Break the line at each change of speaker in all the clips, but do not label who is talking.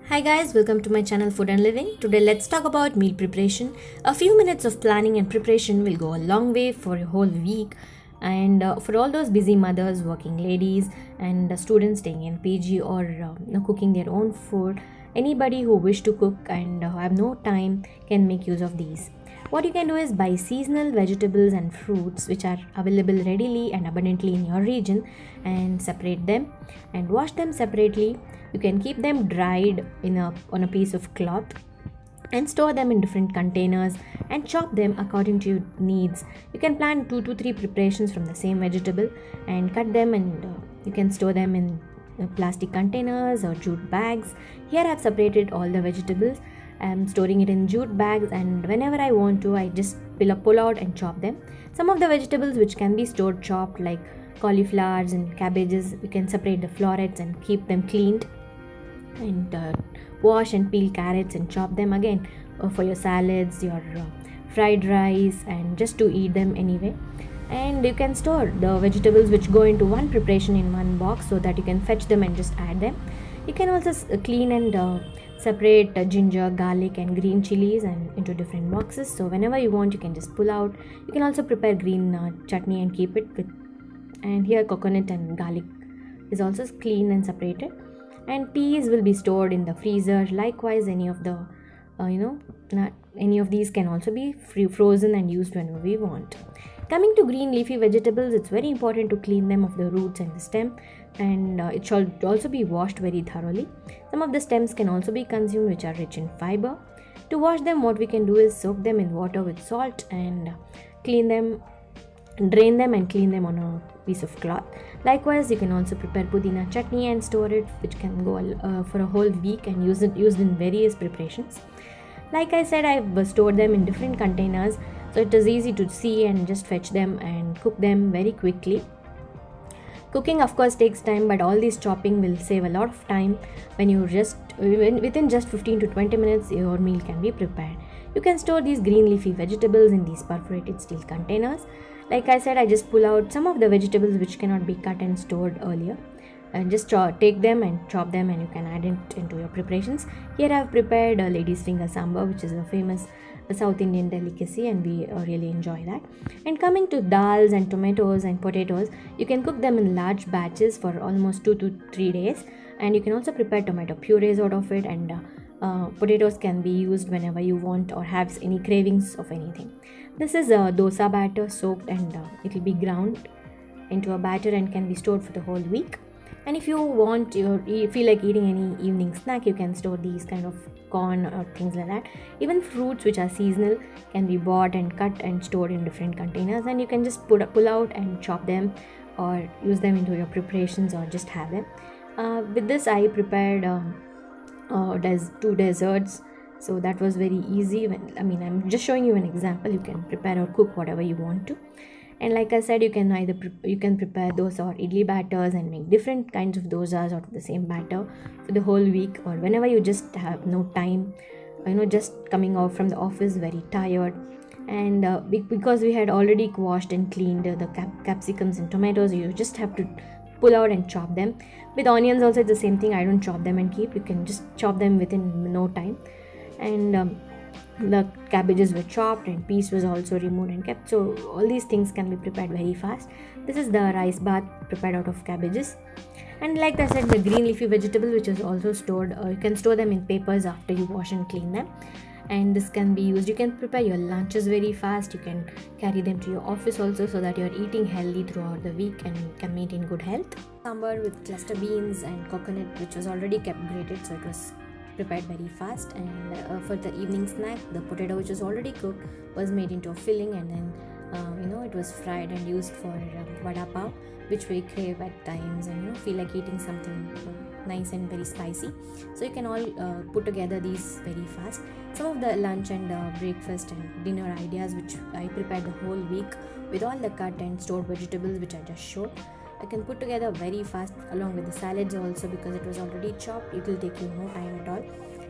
Hi guys, welcome to my channel Food and Living. Today let's talk about meal preparation. A few minutes of planning and preparation will go a long way for a whole week, and for all those busy mothers, working ladies, and students staying in PG or cooking their own food. Anybody who wish to cook and have no time can make use of these. What you can do is buy seasonal vegetables and fruits which are available readily and abundantly in your region and separate them and wash them separately. You can keep them dried on a piece of cloth and store them in different containers and chop them according to your needs. You can plan 2 to 3 preparations from the same vegetable and cut them, and you can store them in plastic containers or jute bags. Here I have separated all the vegetables. I'm storing it in jute bags, and whenever I want to, I just pull out and chop them. Some of the vegetables which can be stored chopped, like cauliflowers and cabbages, you can separate the florets and keep them cleaned, and wash and peel carrots and chop them again for your salads, your fried rice, and just to eat them anyway. And you can store the vegetables which go into one preparation in one box so that you can fetch them and just add them. You can also clean and separate ginger, garlic, and green chilies and into different boxes, so whenever you want you can just pull out. You can also prepare green chutney and keep it with, and here coconut and garlic is also cleaned and separated. And peas will be stored in the freezer. Likewise, any of the any of these can also be frozen and used whenever we want. Coming to green leafy vegetables, it's very important to clean them of the roots and the stem, and it should also be washed very thoroughly. Some of the stems can also be consumed which are rich in fiber. To wash them, what we can do is soak them in water with salt and clean them, drain them and clean them on a piece of cloth. Likewise, you can also prepare pudina chutney and store it, which can go for a whole week and used in various preparations. Like I said, I've stored them in different containers, so it is easy to see and just fetch them and cook them very quickly. Cooking of course takes time, but all this chopping will save a lot of time. Within just 15 to 20 minutes your meal can be prepared. You can store these green leafy vegetables in these perforated steel containers. Like I said, I just pull out some of the vegetables which cannot be cut and stored earlier, and just take them and chop them, and you can add it into your preparations. Here I have prepared a lady's finger sambar, which is a famous South Indian delicacy, and we really enjoy that. And coming to dals and tomatoes and potatoes, you can cook them in large batches for almost 2 to 3 days, and you can also prepare tomato purees out of it, and potatoes can be used whenever you want or have any cravings of anything. This is a dosa batter soaked, and it will be ground into a batter and can be stored for the whole week. And if you want, you feel like eating any evening snack, you can store these kind of corn or things like that. Even fruits which are seasonal can be bought and cut and stored in different containers, and you can just pull out and chop them or use them into your preparations or just have them. With this I prepared 2 desserts, so that was very easy. I'm just showing you an example. You can prepare or cook whatever you want to. And like I said, you can prepare dosa or idli batters and make different kinds of dosas out of the same batter for the whole week, or whenever you just have no time, just coming out from the office very tired, and because we had already washed and cleaned the capsicums and tomatoes, you just have to pull out and chop them. With onions also it's the same thing. I don't chop them and keep. You can just chop them within no time. And the cabbages were chopped and peas was also removed and kept, so all these things can be prepared very fast. This is the rice bath prepared out of cabbages. And like I said, the green leafy vegetables which is also stored, you can store them in papers after you wash and clean them, and this can be used. You can prepare your lunches very fast. You can carry them to your office also, so that you are eating healthy throughout the week and can maintain good health. Sambar with cluster beans and coconut, which was already kept grated, so it was prepared very fast. And for the evening snack, the potato which was already cooked was made into a filling, and then it was fried and used for vada pav, which we crave at times and feel like eating something nice and very spicy. So you can all put together these very fast. Some of the lunch and breakfast and dinner ideas which I prepared the whole week with all the cut and stored vegetables which I just showed, I can put together very fast, along with the salads also, because it was already chopped. It will take you no time at all,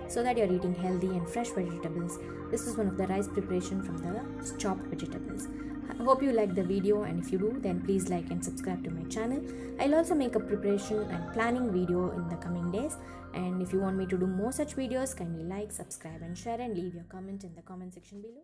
so that you're eating healthy and fresh vegetables. This is one of the rice preparation from the chopped vegetables. I hope you like the video, and if you do, then please like and subscribe to my channel. I'll also make a preparation and planning video in the coming days, and if you want me to do more such videos, kindly like, subscribe and share, and leave your comment in the comment section below.